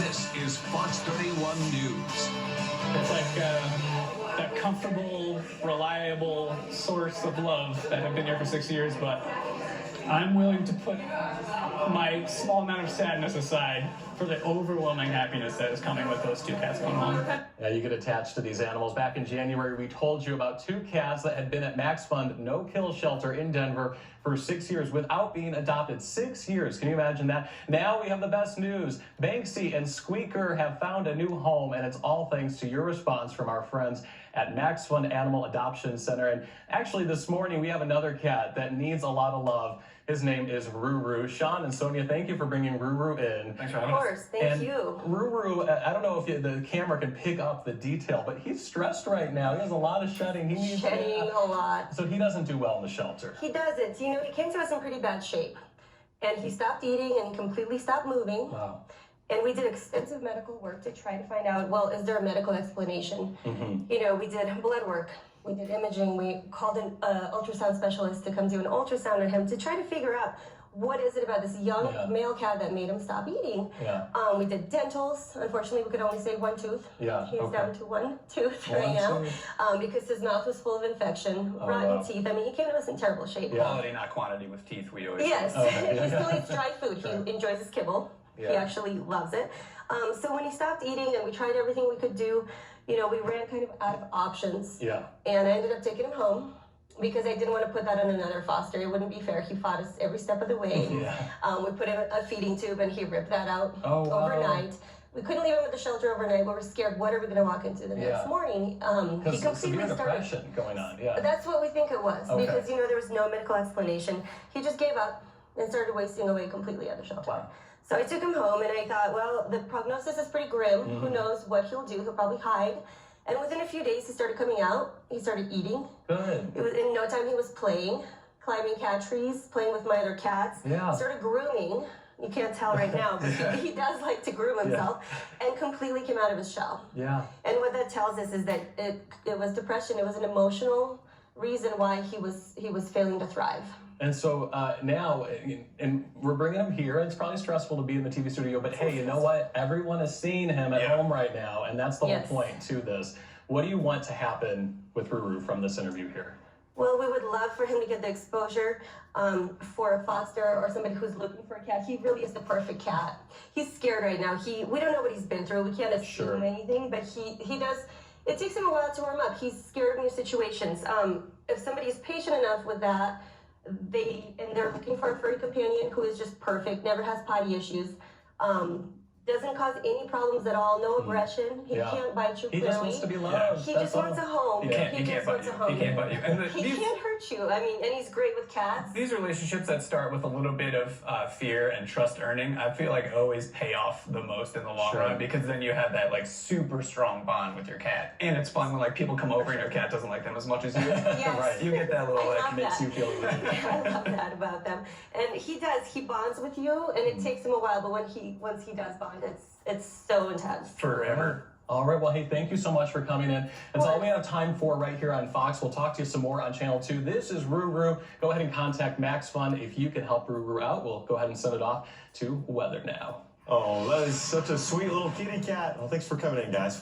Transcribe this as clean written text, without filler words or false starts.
This is Fox 31 News. It's like that comfortable, reliable source of love that have been here for 6 years, but I'm willing to put my small amount of sadness aside for the overwhelming happiness that is coming with those two cats going home. Yeah, you get attached to these animals. Back in January, we told you about two cats that had been at MaxFund no-kill shelter in Denver for 6 years without being adopted. 6 years. Can you imagine that? Now we have the best news. Banksy and Squeaker have found a new home, and it's all thanks to your response from our friends at MaxFund Animal Adoption Center. And actually, this morning, we have another cat that needs a lot of love. His name is Ruru. Sean and Sonia, thank you for bringing Ruru in. Thanks for having us. Of course, thank you. Ruru, I don't know if the camera can pick up the detail, but he's stressed right now. He has a lot of shedding. He needs Shedding a lot. So he doesn't do well in the shelter. He doesn't. You know, he came to us in pretty bad shape. And he stopped eating and he completely stopped moving. Wow. And we did extensive medical work to try to find out, well, is there a medical explanation? Mm-hmm. You know, we did blood work. We did imaging. We called an ultrasound specialist to come do an ultrasound on him to try to figure out what is it about this young male cat that made him stop eating. Yeah. We did dentals. Unfortunately, we could only save one tooth. Yeah. He's down to one tooth right now because his mouth was full of infection, rotten teeth. I mean, he came to us in terrible shape. Quality, not quantity with teeth, we always Yes. Okay. He still eats dry food. He enjoys his kibble. Yeah. He actually loves it. So when he stopped eating and we tried everything we could do, you know, we ran kind of out of options. Yeah. And I ended up taking him home because I didn't want to put that on another foster. It wouldn't be fair. He fought us every step of the way. We put him in a feeding tube and he ripped that out overnight. We couldn't leave him at the shelter overnight, but we're scared, what are we going to walk into the next morning? He completely depression going on, That's what we think it was, because, you know, there was no medical explanation. He just gave up and started wasting away completely at the shelter. Wow. So I took him home and I thought, well, the prognosis is pretty grim. Who knows what he'll do? He'll probably hide. And within a few days, he started coming out. He started eating. Good. It was in no time he was playing, climbing cat trees, playing with my other cats. Yeah. Started grooming. You can't tell right now, but he does like to groom himself, and completely came out of his shell. Yeah. And what that tells us is that it was depression. It was an emotional reason why he was failing to thrive. And so now, and we're bringing him here, and it's probably stressful to be in the TV studio, but hey, you know what? Everyone is seeing him at home right now, and that's the whole point to this. What do you want to happen with Ruru from this interview here? Well, we would love for him to get the exposure for a foster or somebody who's looking for a cat. He really is the perfect cat. He's scared right now. We don't know what he's been through. We can't assume anything, but he does. It takes him a while to warm up. He's scared of new situations. If somebody is patient enough with that, they're looking for a furry companion who is just perfect, never has potty issues, doesn't cause any problems at all, no aggression. He can't bite you. He just wants to be loved. He just wants a home. He can't bite you. He can't bite you. And he can't hurt you. I mean, and he's great with cats. These relationships that start with a little bit of fear and trust earning, I feel like always pay off the most in the long run, because then you have that like super strong bond with your cat. And it's fun when like people come over and your cat doesn't like them as much as you. Yes. Right. You get that little like makes you feel really good. I love that about them. And he does. He bonds with you, and it takes him a while, but once he does bond, it's so intense. forever. All right, well, hey, thank you so much for coming in. That's all we have time for right here on Fox. We'll talk to you some more on Channel 2. This is Ruru. Go ahead and contact MaxFund. If you can help Ruru out, we'll go ahead and send it off to Weather Now. Oh, that is such a sweet little kitty cat. Well, thanks for coming in, guys.